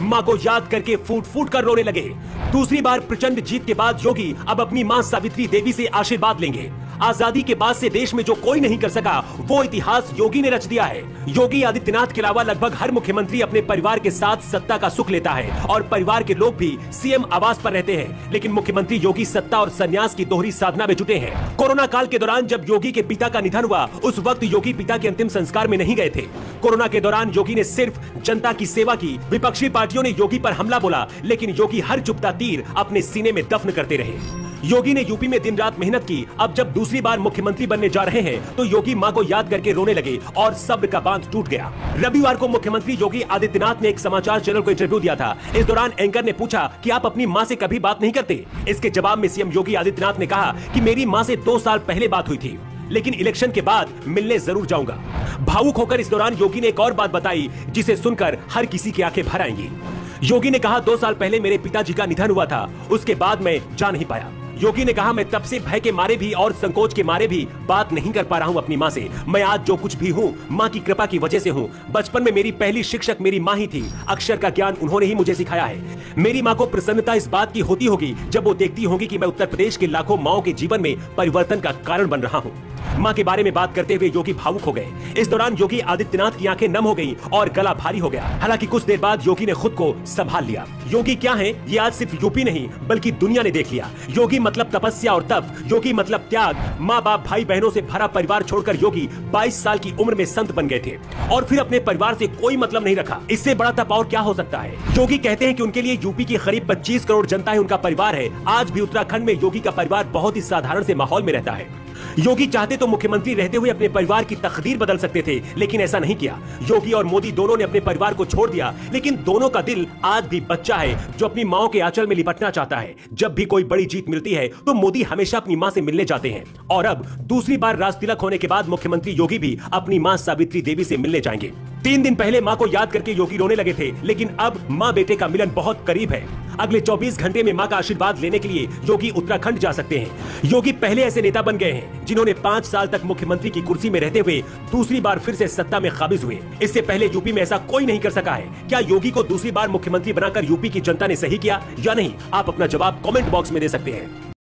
मां को याद करके फूट फूट कर रोने लगे। दूसरी बार प्रचंड जीत के बाद योगी अब अपनी मां सावित्री देवी से आशीर्वाद लेंगे। आजादी के बाद से देश में जो कोई नहीं कर सका वो इतिहास योगी ने रच दिया है। योगी आदित्यनाथ के अलावा लगभग हर मुख्यमंत्री अपने परिवार के साथ सत्ता का सुख लेता है और परिवार के लोग भी सीएम आवास पर रहते हैं, लेकिन मुख्यमंत्री योगी सत्ता और संन्यास की दोहरी साधना में जुटे हैं। कोरोना काल के दौरान जब योगी के पिता का निधन हुआ उस वक्त योगी पिता के अंतिम संस्कार में नहीं गए थे। कोरोना के दौरान योगी ने सिर्फ जनता की सेवा की। विपक्षी पार्टियों ने योगी पर हमला बोला, लेकिन योगी हर चुभता तीर अपने सीने में दफन करते रहे। योगी ने यूपी में दिन रात मेहनत की। अब जब दूसरी बार मुख्यमंत्री बनने जा रहे हैं तो योगी मां को याद करके रोने लगे और सब्र का बांध टूट गया। रविवार को मुख्यमंत्री योगी आदित्यनाथ ने एक समाचार चैनल को इंटरव्यू दिया था। इस दौरान एंकर ने पूछा कि आप अपनी मां से कभी बात नहीं करते। इसके जवाब में सीएम योगी आदित्यनाथ ने कहा कि मेरी मां से 2 साल पहले बात हुई थी, लेकिन इलेक्शन के बाद मिलने जरूर जाऊंगा। भावुक होकर इस दौरान योगी ने एक और बात बताई जिसे सुनकर हर किसी की आंखें भर आएंगी। योगी ने कहा, 2 साल पहले मेरे पिताजी का निधन हुआ था, उसके बाद मैं जा नहीं पाया। योगी ने कहा, मैं तब से भय के मारे भी और संकोच के मारे भी बात नहीं कर पा रहा हूं अपनी मां से। मैं आज जो कुछ भी हूं मां की कृपा की वजह से हूं। बचपन में मेरी पहली शिक्षक मेरी मां ही थी। अक्षर का ज्ञान उन्होंने ही मुझे सिखाया है। मेरी मां को प्रसन्नता इस बात की होती होगी जब वो देखती होगी कि मैं उत्तर प्रदेश के लाखों माओं के जीवन में परिवर्तन का कारण बन रहा हूं। मां के बारे में बात करते हुए योगी भावुक हो गए। इस दौरान योगी आदित्यनाथ की आंखें नम हो गईं और गला भारी हो गया। हालांकि कुछ देर बाद योगी ने खुद को संभाल लिया। योगी क्या है ये आज सिर्फ यूपी नहीं बल्कि दुनिया ने देख लिया। योगी मतलब तपस्या और तप, योगी मतलब त्याग। माँ बाप भाई बहनों से भरा परिवार छोड़कर योगी 22 साल की उम्र में संत बन गए थे और फिर अपने परिवार से कोई मतलब नहीं रखा। इससे बड़ा तप और क्या हो सकता है। योगी कहते हैं कि उनके लिए यूपी की करीब 25 करोड़ जनता है उनका परिवार है। आज भी उत्तराखंड में योगी का परिवार बहुत ही साधारण से माहौल में रहता है। योगी चाहते तो मुख्यमंत्री रहते हुए अपने परिवार की तकदीर बदल सकते थे, लेकिन ऐसा नहीं किया। योगी और मोदी दोनों ने अपने परिवार को छोड़ दिया, लेकिन दोनों का दिल आज भी बच्चा है जो अपनी मां के आंचल में लिपटना चाहता है। जब भी कोई बड़ी जीत मिलती है तो मोदी हमेशा अपनी मां से मिलने जाते हैं और अब दूसरी बार राज तिलक होने के बाद मुख्यमंत्री योगी भी अपनी मां सावित्री देवी से मिलने जाएंगे। 3 दिन पहले मां को याद करके योगी रोने लगे थे, लेकिन अब मां बेटे का मिलन बहुत करीब है। अगले 24 घंटे में मां का आशीर्वाद लेने के लिए योगी उत्तराखंड जा सकते हैं। योगी पहले ऐसे नेता बन गए हैं जिन्होंने 5 साल तक मुख्यमंत्री की कुर्सी में रहते हुए दूसरी बार फिर से सत्ता में काबिज हुए। इससे पहले यूपी में ऐसा कोई नहीं कर सका है। क्या योगी को दूसरी बार मुख्यमंत्री बनाकर यूपी की जनता ने सही किया या नहीं? आप अपना जवाब कमेंट बॉक्स में दे सकते हैं।